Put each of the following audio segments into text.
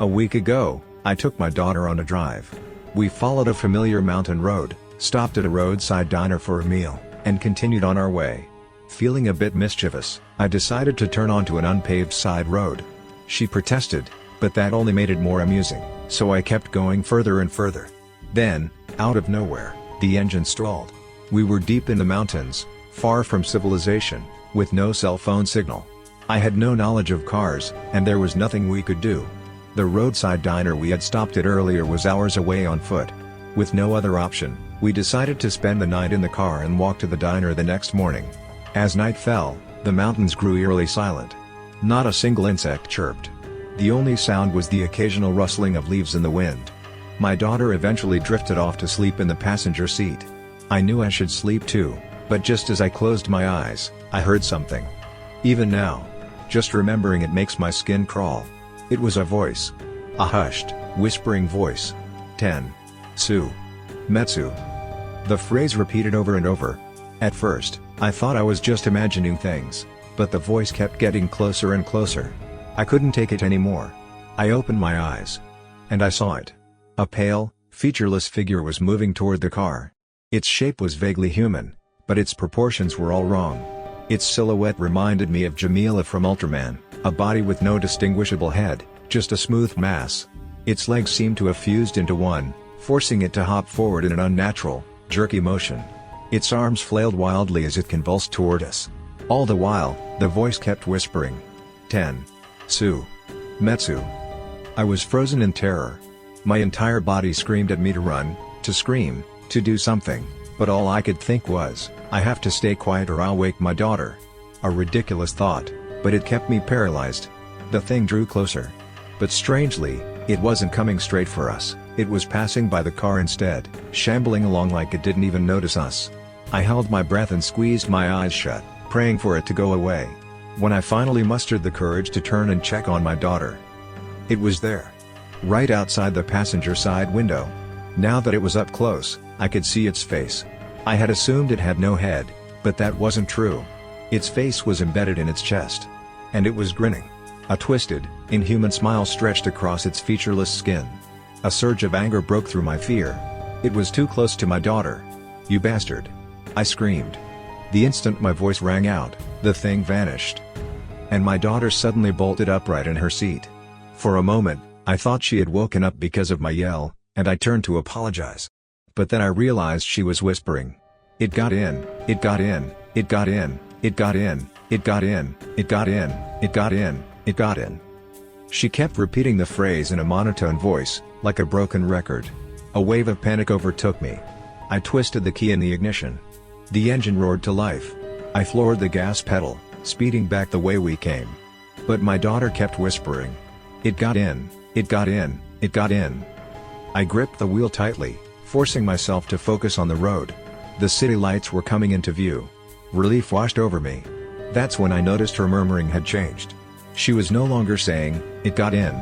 A week ago, I took my daughter on a drive. We followed a familiar mountain road, stopped at a roadside diner for a meal, and continued on our way. Feeling a bit mischievous, I decided to turn onto an unpaved side road. She protested, but that only made it more amusing, so I kept going further and further. Then, out of nowhere, the engine stalled. We were deep in the mountains, far from civilization, with no cell phone signal. I had no knowledge of cars, and there was nothing we could do. The roadside diner we had stopped at earlier was hours away on foot. With no other option, we decided to spend the night in the car and walk to the diner the next morning. As night fell, the mountains grew eerily silent. Not a single insect chirped. The only sound was the occasional rustling of leaves in the wind. My daughter eventually drifted off to sleep in the passenger seat. I knew I should sleep too, but just as I closed my eyes, I heard something. Even now, just remembering it makes my skin crawl. It was a voice. A hushed, whispering voice. 10. Su. Metsu. The phrase repeated over and over. At first, I thought I was just imagining things, but the voice kept getting closer and closer. I couldn't take it anymore. I opened my eyes. And I saw it. A pale, featureless figure was moving toward the car. Its shape was vaguely human, but its proportions were all wrong. Its silhouette reminded me of Jamila from Ultraman, a body with no distinguishable head, just a smooth mass. Its legs seemed to have fused into one, forcing it to hop forward in an unnatural, jerky motion. Its arms flailed wildly as it convulsed toward us. All the while, the voice kept whispering. 10. Su. Metsu. I was frozen in terror. My entire body screamed at me to run, to scream, to do something, but all I could think was, I have to stay quiet or I'll wake my daughter. A ridiculous thought, but it kept me paralyzed. The thing drew closer. But strangely, it wasn't coming straight for us, it was passing by the car instead, shambling along like it didn't even notice us. I held my breath and squeezed my eyes shut, praying for it to go away. When I finally mustered the courage to turn and check on my daughter, it was there. Right outside the passenger side window. Now that it was up close, I could see its face. I had assumed it had no head, but that wasn't true. Its face was embedded in its chest. And it was grinning. A twisted, inhuman smile stretched across its featureless skin. A surge of anger broke through my fear. It was too close to my daughter. You bastard! I screamed. The instant my voice rang out, the thing vanished. And my daughter suddenly bolted upright in her seat. For a moment, I thought she had woken up because of my yell, and I turned to apologize. But then I realized she was whispering. It got in, it got in, it got in, it got in, it got in, it got in, it got in, it got in. She kept repeating the phrase in a monotone voice, like a broken record. A wave of panic overtook me. I twisted the key in the ignition. The engine roared to life. I floored the gas pedal, speeding back the way we came. But my daughter kept whispering. It got in, it got in, it got in. I gripped the wheel tightly, forcing myself to focus on the road. The city lights were coming into view. Relief washed over me. That's when I noticed her murmuring had changed. She was no longer saying, it got in.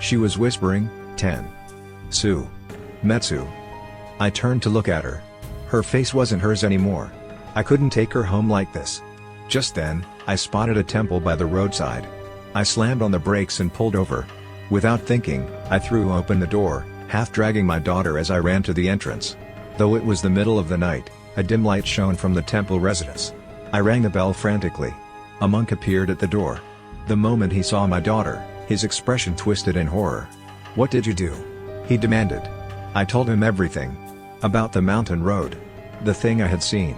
She was whispering, 10. Su. Metsu. I turned to look at her. Her face wasn't hers anymore. I couldn't take her home like this. Just then, I spotted a temple by the roadside. I slammed on the brakes and pulled over. Without thinking, I threw open the door, half dragging my daughter as I ran to the entrance. Though it was the middle of the night, a dim light shone from the temple residence. I rang the bell frantically. A monk appeared at the door. The moment he saw my daughter, his expression twisted in horror. What did you do? He demanded. I told him everything. About the mountain road. The thing I had seen.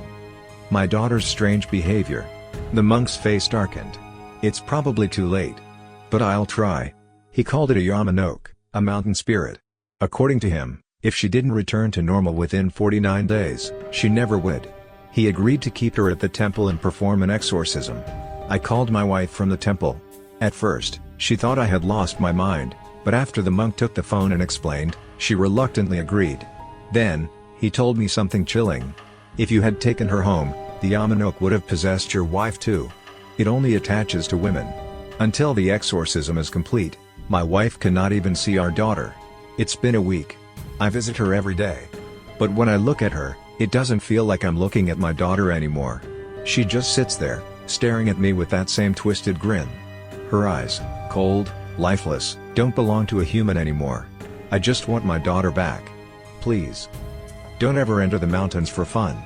My daughter's strange behavior. The monk's face darkened. It's probably too late. But I'll try. He called it a Yamanoke, a mountain spirit. According to him, if she didn't return to normal within 49 days, she never would. He agreed to keep her at the temple and perform an exorcism. I called my wife from the temple. At first, she thought I had lost my mind, but after the monk took the phone and explained, she reluctantly agreed. Then, he told me something chilling. If you had taken her home, the Yamanoke would have possessed your wife too. It only attaches to women. Until the exorcism is complete, my wife cannot even see our daughter. It's been a week. I visit her every day. But when I look at her, it doesn't feel like I'm looking at my daughter anymore. She just sits there, staring at me with that same twisted grin. Her eyes, cold, Lifeless, don't belong to a human anymore. I just want my daughter back. Please. Don't ever enter the mountains for fun.